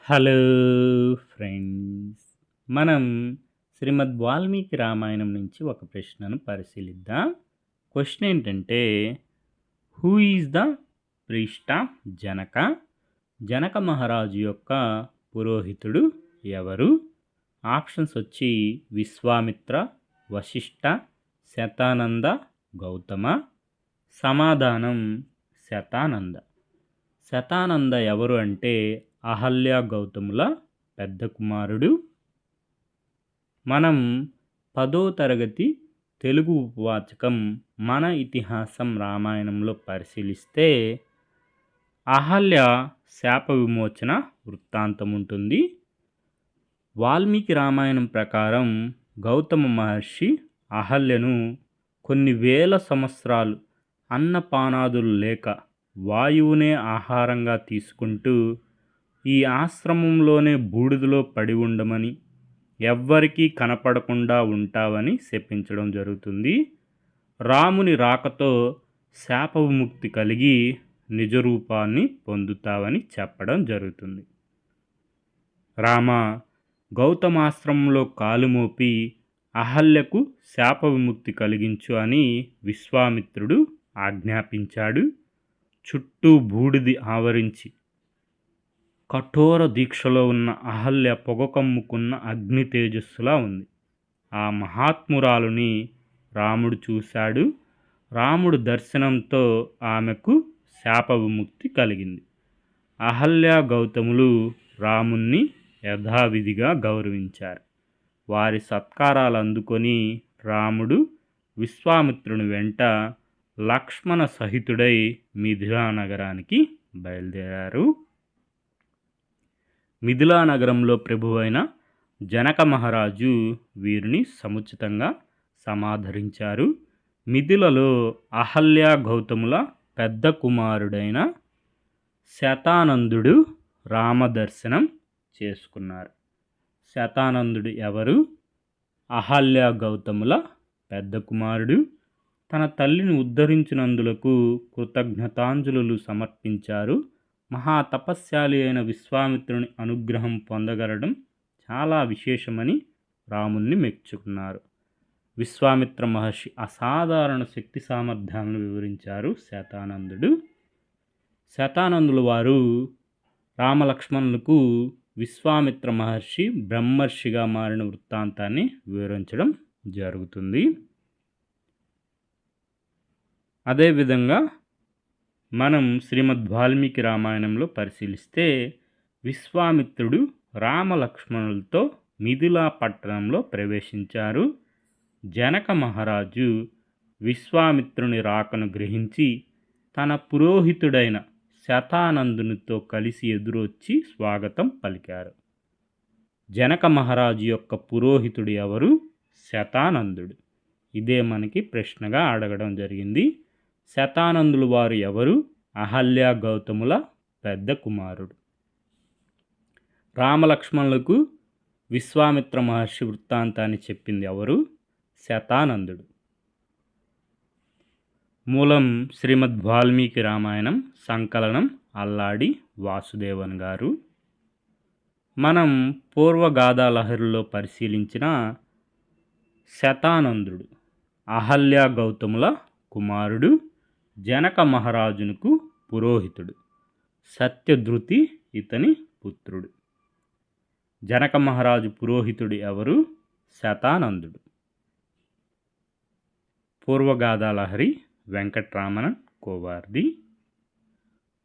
Hello friends. మనం శ్రీమద్ వాల్మీకి రామాయణం నుంచి ఒక ప్రశ్నను పరిశీలిద్దాం. క్వశ్చన్ ఏంటంటే, who is the priest of Janaka? Janaka మహారాజు యొక్క పురోహితుడు ఎవరు? ఆప్షన్స్ వచ్చి విశ్వామిత్ర, వశిష్ఠ, శతానంద, గౌతమ. సమాధానం శతానంద. శతానంద ఎవరు అంటే అహల్య గౌతముల పెద్ద కుమారుడు. మనం 10వ తరగతి తెలుగు ఉపవాచకం మన ఇతిహాసం రామాయణంలో పరిశీలిస్తే అహల్య శాప విమోచన వృత్తాంతం ఉంటుంది. వాల్మీకి రామాయణం ప్రకారం గౌతమ మహర్షి అహల్యను కొన్ని వేల సంవత్సరాలు అన్నపానాదులు లేక వాయువునే ఆహారంగా తీసుకుంటూ ఈ ఆశ్రమంలోనే బూడిదలో పడి ఉండమని, ఎవ్వరికీ కనపడకుండా ఉంటావని శపించడం జరుగుతుంది. రాముని రాకతో శాప విముక్తి కలిగి నిజరూపాన్ని పొందుతావని చెప్పడం జరుగుతుంది. రామ, గౌతమాశ్రమంలో కాలుమోపి అహల్యకు శాప విముక్తి కలిగించు అని విశ్వామిత్రుడు ఆజ్ఞాపించాడు. చుట్టూ బూడిది ఆవరించి కఠోర దీక్షలో ఉన్న అహల్య పొగకమ్ముకున్న అగ్ని తేజస్సులా ఉంది. ఆ మహాత్మురాలుని రాముడు చూశాడు. రాముడు దర్శనంతో ఆమెకు శాప విముక్తి కలిగింది. అహల్య గౌతములు రాముణ్ణి యథావిధిగా గౌరవించారు. వారి సత్కారాలు అందుకొని రాముడు విశ్వామిత్రుని వెంట లక్ష్మణ సహితుడై మిథిలా నగరానికి బయలుదేరారు. మిథిలా నగరంలో ప్రభువైన జనక మహారాజు వీరిని సముచితంగా సమాదరించారు. మిథిలలో అహల్య గౌతముల పెద్ద కుమారుడైన శతానందుడు రామదర్శనం చేసుకున్నారు. శతానందుడు ఎవరు? అహల్య గౌతముల పెద్ద కుమారుడు. తన తల్లిని ఉద్ధరించినందులకు కృతజ్ఞతాంజలులు సమర్పించారు. మహా తపస్శాలి అయిన విశ్వామిత్రుని అనుగ్రహం పొందగలడం చాలా విశేషమని రాముణ్ణి మెచ్చుకున్నారు. విశ్వామిత్ర మహర్షి అసాధారణ శక్తి సామర్థ్యాలను వివరించారు శతానందుడు. శతానందుల వారు రామలక్ష్మణులకు విశ్వామిత్ర మహర్షి బ్రహ్మర్షిగా మారిన వృత్తాంతాన్ని వివరించడం జరుగుతుంది. అదేవిధంగా మనం శ్రీమద్ వాల్మీకి రామాయణంలో పరిశీలిస్తే విశ్వామిత్రుడు రామలక్ష్మణులతో మిథిలా పట్టణంలో ప్రవేశించారు. జనక మహారాజు విశ్వామిత్రుని రాకను గ్రహించి తన పురోహితుడైన శతానందునితో కలిసి ఎదురొచ్చి స్వాగతం పలికారు. జనక మహారాజు యొక్క పురోహితుడు ఎవరు? శతానందుడు. ఇదే మనకి ప్రశ్నగా అడగడం జరిగింది. శతానందులు వారు ఎవరు? అహల్య గౌతముల పెద్ద కుమారుడు. రామలక్ష్మణులకు విశ్వామిత్ర మహర్షి వృత్తాంతాన్ని చెప్పింది ఎవరు? శతానందుడు. మూలం శ్రీమద్ వాల్మీకి రామాయణం, సంకలనం అల్లాడి వాసుదేవన్ గారు. మనం పూర్వగాథా లహరిలో పరిశీలించిన శతానందుడు అహల్య గౌతముల కుమారుడు, జనక మహారాజునకు పురోహితుడు. సత్యధృతి ఇతని పుత్రుడు. జనక మహారాజు పురోహితుడు ఎవరు? శతానందుడు. పూర్వగాథా లహరి వెంకట్రామన్ కోవార్ది.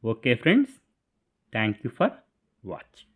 Okay friends, thank you for watching.